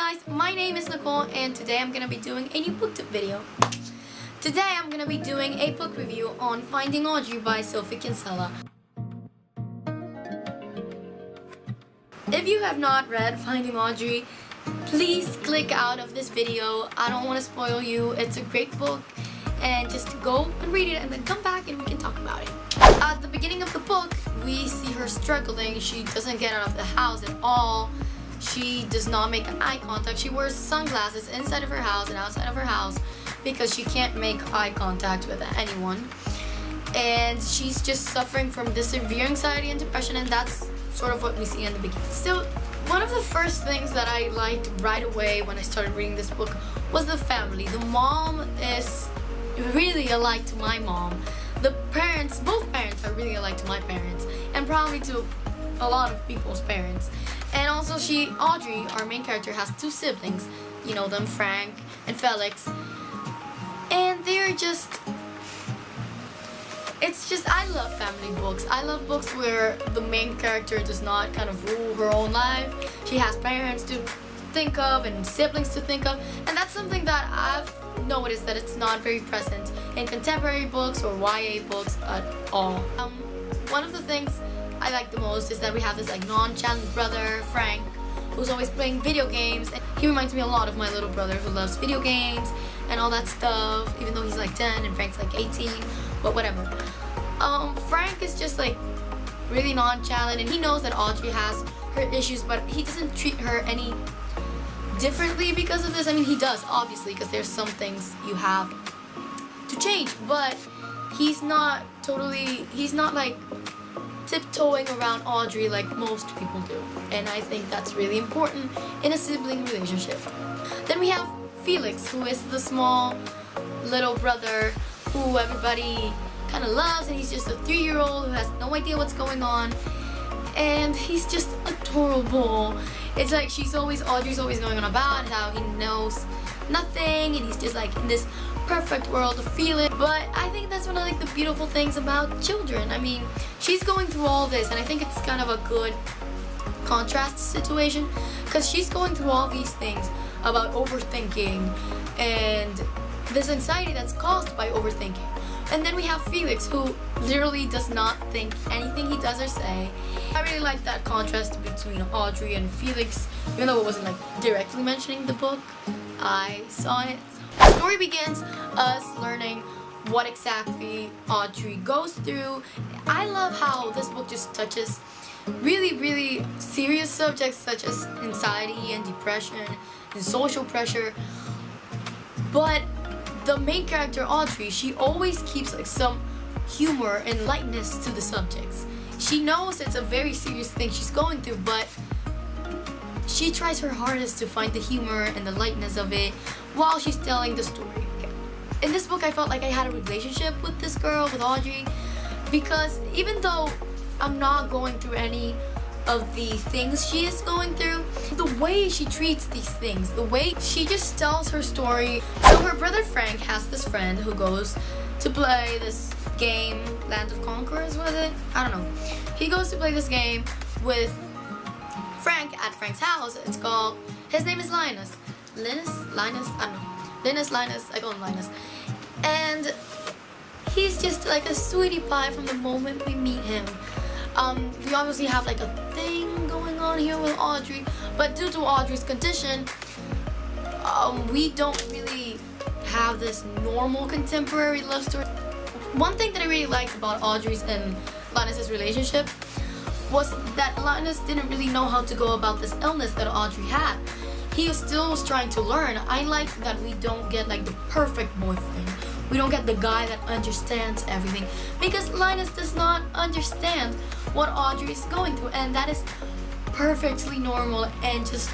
guys, my name is Nicole and today I'm gonna be doing a new book tip video. Today I'm gonna be doing a book review on Finding Audrey by Sophie Kinsella. If you have not read Finding Audrey, please click out of this video. I don't want to spoil you. It's a great book and just go and read it and then come back and we can talk about it. At the beginning of the book, we see her struggling. She doesn't get out of the house at all. She does not make eye contact. She wears sunglasses inside of her house and outside of her house because she can't make eye contact with anyone. And she's just suffering from this severe anxiety and depression, and that's sort of what we see in the beginning. So one of the first things that I liked right away when I started reading this book was the family. The mom is really alike to my mom. The parents, both parents are really alike to my parents, and probably to a lot of people's parents. And also Audrey, our main character, has two siblings. You know them, Frank and Felix. And they're just, I love family books. I love books where the main character does not kind of rule her own life. She has parents to think of and siblings to think of. And that's something that I've noticed that it's not very present in contemporary books or YA books at all. One of the things I like the most is that we have this like nonchalant brother, Frank, who's always playing video games. And he reminds me a lot of my little brother who loves video games and all that stuff, even though he's like 10 and Frank's like 18, but whatever. Frank is just like really nonchalant, and he knows that Audrey has her issues, but he doesn't treat her any differently because of this. I mean, he does, obviously, because there's some things you have to change, but he's not like tiptoeing around Audrey like most people do, and I think that's really important in a sibling relationship. Then we have Felix, who is the small little brother who everybody kind of loves, and he's just a 3-year-old who has no idea what's going on, and he's just adorable. It's like Audrey's always going on about how he knows nothing, and he's just like in this perfect world of feeling. But I think that's one of like the beautiful things about children. I mean, she's going through all this, and I think it's kind of a good contrast situation because she's going through all these things about overthinking and this anxiety that's caused by overthinking. And then we have Felix, who literally does not think anything he does or say. I really like that contrast between Audrey and Felix, even though it wasn't like directly mentioning the book. I saw it. The story begins us learning what exactly Audrey goes through. I love how this book just touches really, really serious subjects such as anxiety and depression and social pressure. But the main character, Audrey, she always keeps like some humor and lightness to the subjects. She knows it's a very serious thing she's going through, but she tries her hardest to find the humor and the lightness of it while she's telling the story. In this book, I felt like I had a relationship with this girl, with Audrey, because even though I'm not going through any of the things she is going through, the way she treats these things, the way she just tells her story. So her brother Frank has this friend who goes to play this game, Land of Conquerors, was it? I don't know. He goes to play this game with Frank at Frank's house. It's called, his name is Linus. Linus? I don't know. Linus, I call him Linus. And he's just like a sweetie pie from the moment we meet him. We obviously have like a thing going on here with Audrey, but due to Audrey's condition, we don't really have this normal contemporary love story. One thing that I really liked about Audrey's and Linus's relationship was that Linus didn't really know how to go about this illness that Audrey had. He still was trying to learn. I like that we don't get like the perfect boyfriend. We don't get the guy that understands everything, because Linus does not understand what Audrey is going through, and that is perfectly normal and just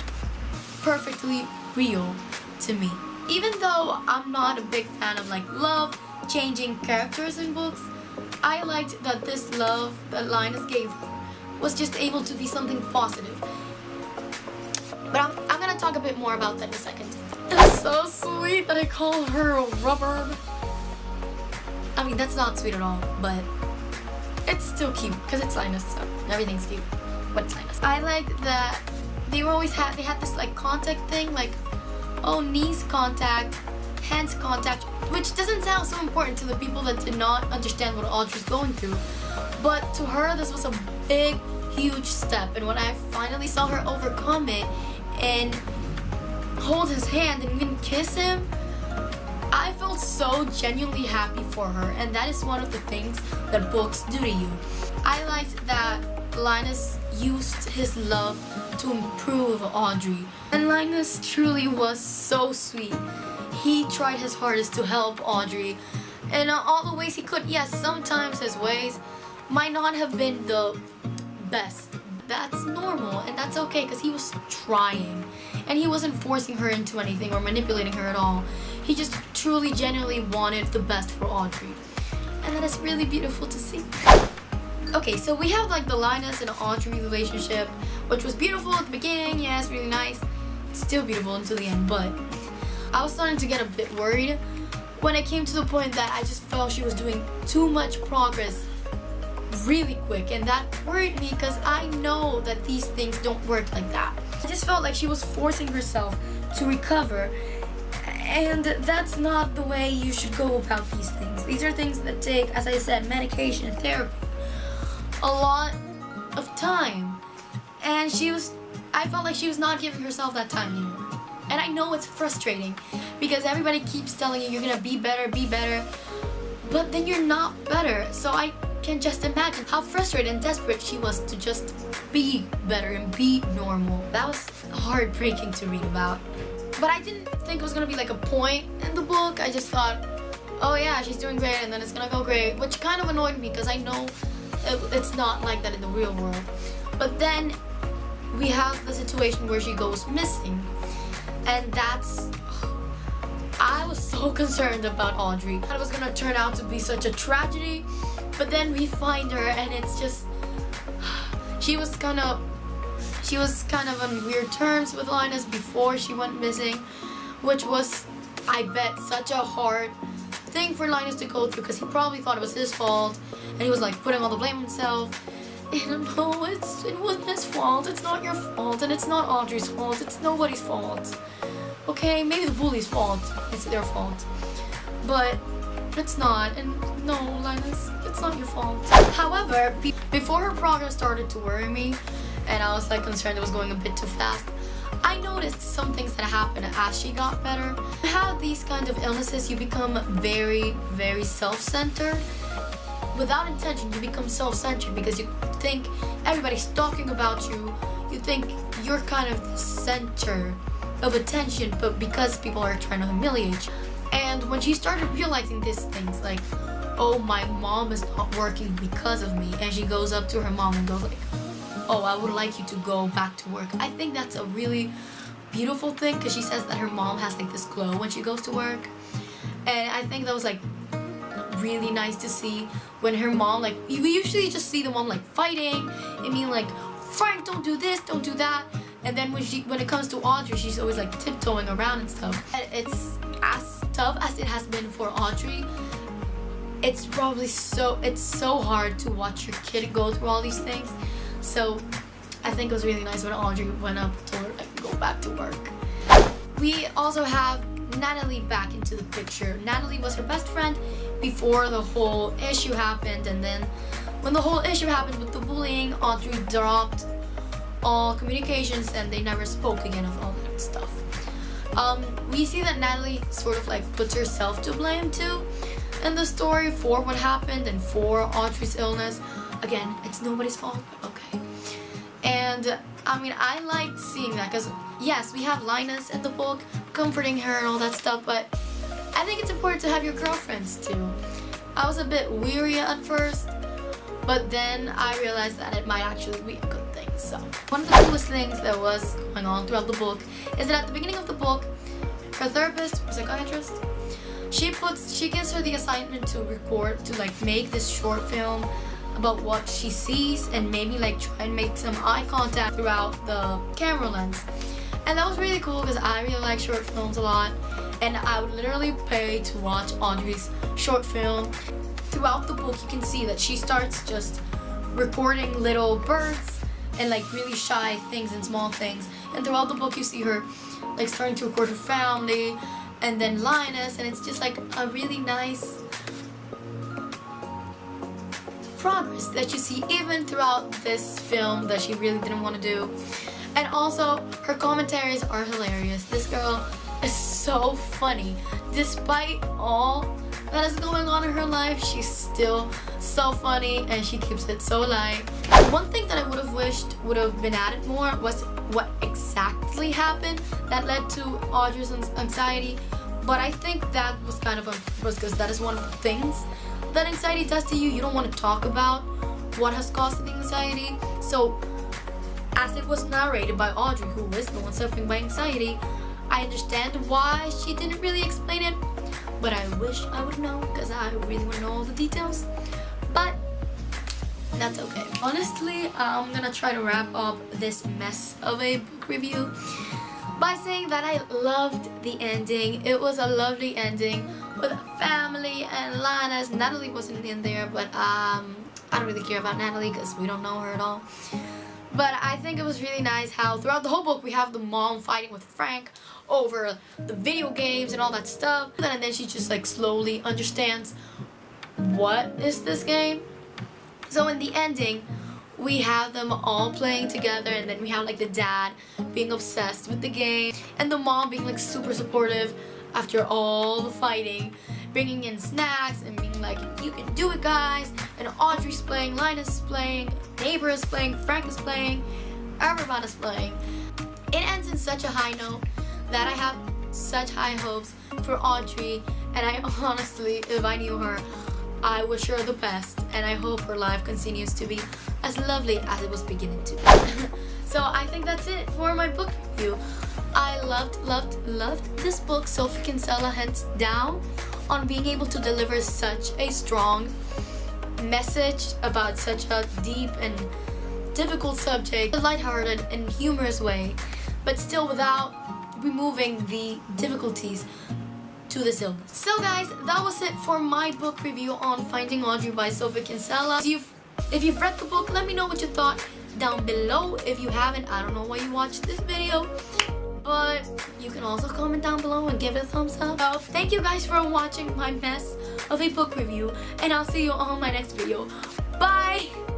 perfectly real to me. Even though I'm not a big fan of like love changing characters in books, I liked that this love that Linus gave her was just able to be something positive. But I'm gonna talk a bit more about that in a second. It's so sweet that I call her a rubber. I mean, that's not sweet at all, but it's still cute because it's Linus, so everything's cute. But it's Linus. I like that they had this like contact thing, like, oh, knees contact, hands contact, which doesn't sound so important to the people that did not understand what Audrey's going through. But to her, this was a big, huge step. And when I finally saw her overcome it and hold his hand and even kiss him, I felt so genuinely happy for her. And that is one of the things that books do to you. I liked that Linus used his love to improve Audrey. And Linus truly was so sweet. He tried his hardest to help Audrey in all the ways he could. Yes, sometimes his ways might not have been the best. That's normal and that's okay because he was trying. And he wasn't forcing her into anything or manipulating her at all. He just truly, genuinely wanted the best for Audrey. And that is really beautiful to see. Okay, so we have like the Linus and Audrey relationship, which was beautiful at the beginning. Yes, really nice. Still beautiful until the end, but I was starting to get a bit worried when it came to the point that I just felt she was doing too much progress really quick, and that worried me because I know that these things don't work like that. I just felt like she was forcing herself to recover, and that's not the way you should go about these things. These are things that take, as I said, medication, therapy, a lot of time, and I felt like she was not giving herself that time anymore. And I know it's frustrating because everybody keeps telling you you're gonna be better, but then you're not better. So I can just imagine how frustrated and desperate she was to just be better and be normal. That was heartbreaking to read about. But I didn't think it was gonna be like a point in the book. I just thought, oh yeah, she's doing great and then it's gonna go great, which kind of annoyed me because I know it's not like that in the real world. But then we have the situation where she goes missing. And I was so concerned about Audrey. I thought it was gonna turn out to be such a tragedy, but then we find her and it's just, she was kind of on weird terms with Linus before she went missing, which was, I bet, such a hard thing for Linus to go through because he probably thought it was his fault and he was like putting all the blame on himself. And no, it wasn't his fault. It's not your fault, and it's not Audrey's fault. It's nobody's fault. Okay, maybe the bully's fault. It's their fault, but it's not. And no, Linus, it's not your fault. However, before her progress started to worry me, and I was like concerned it was going a bit too fast, I noticed some things that happened as she got better. How these kinds of illnesses, you become very, very self-centered. Without intention, you become self-centered because you think everybody's talking about you. You think you're kind of the center of attention, but because people are trying to humiliate you. And when she started realizing these things, like, oh, my mom is not working because of me, and she goes up to her mom and goes like, oh, I would like you to go back to work. I think that's a really beautiful thing because she says that her mom has like this glow when she goes to work. And I think that was like really nice to see when her mom, like, we usually just see the mom like fighting and being like, Frank, don't do this, don't do that. And then when it comes to Audrey, she's always like tiptoeing around and stuff. It's as tough as it has been for Audrey. It's so hard to watch your kid go through all these things. So I think it was really nice when Audrey went up to her like go back to work. We also have Natalie back into the picture. Natalie was her best friend before the whole issue happened, and then when the whole issue happened with the bullying, Audrey dropped all communications and they never spoke again of all that stuff. We see that Natalie sort of like puts herself to blame too in the story for what happened and for Audrey's illness. Again, it's nobody's fault, but okay. And I mean, I liked seeing that because yes, we have Linus in the book comforting her and all that stuff, but I think it's important to have your girlfriends too. I was a bit weary at first, but then I realized that it might actually be a good thing. So one of the coolest things that was going on throughout the book is that at the beginning of the book, her therapist, or psychiatrist, she gives her the assignment to record, to like make this short film about what she sees and maybe like try and make some eye contact throughout the camera lens. And that was really cool because I really like short films a lot, and I would literally pay to watch Audrey's short film. Throughout the book, you can see that she starts just recording little birds and like really shy things and small things And throughout the book you see her like starting to record her family and then Linus, and it's just like a really nice progress that you see even throughout this film that she really didn't want to do. And also her commentaries are hilarious. This girl is so funny. Despite all that is going on in her life, she's still so funny and she keeps it so light. One thing that I would have wished would have been added more was what exactly happened that led to Audrey's anxiety. But I think that was kind of because that is one of the things that anxiety does to you. You don't want to talk about what has caused the anxiety. So as it was narrated by Audrey, who is the one suffering by anxiety, I understand why she didn't really explain it, but I wish I would know because I really want to know all the details. But that's okay. Honestly, I'm gonna try to wrap up this mess of a book review by saying that I loved the ending. It was a lovely ending with a family and Linus. Natalie wasn't in there, but I don't really care about Natalie because we don't know her at all. But I think it was really nice how throughout the whole book we have the mom fighting with Frank over the video games and all that stuff. And then she just like slowly understands what is this game. So in the ending, we have them all playing together, and then we have like the dad being obsessed with the game and the mom being like super supportive after all the fighting, bringing in snacks and being like, you can do it guys. And Audrey's playing, Linus is playing, neighbor is playing, Frank is playing, everybody's playing. It ends in such a high note that I have such high hopes for Audrey, and I honestly, if I knew her, I wish her the best, and I hope her life continues to be as lovely as it was beginning to be. So I think that's it for my book review. I loved this book. Sophie Kinsella hands down on being able to deliver such a strong message about such a deep and difficult subject, a lighthearted and humorous way, but still without removing the difficulties to this illness. So guys, that was it for my book review on Finding Audrey by Sophie Kinsella. If you've read the book, let me know what you thought down below. If you haven't, I don't know why you watched this video, but you can also comment down below and give it a thumbs up. So thank you guys for watching my mess of a book review, and I'll see you on my next video. Bye!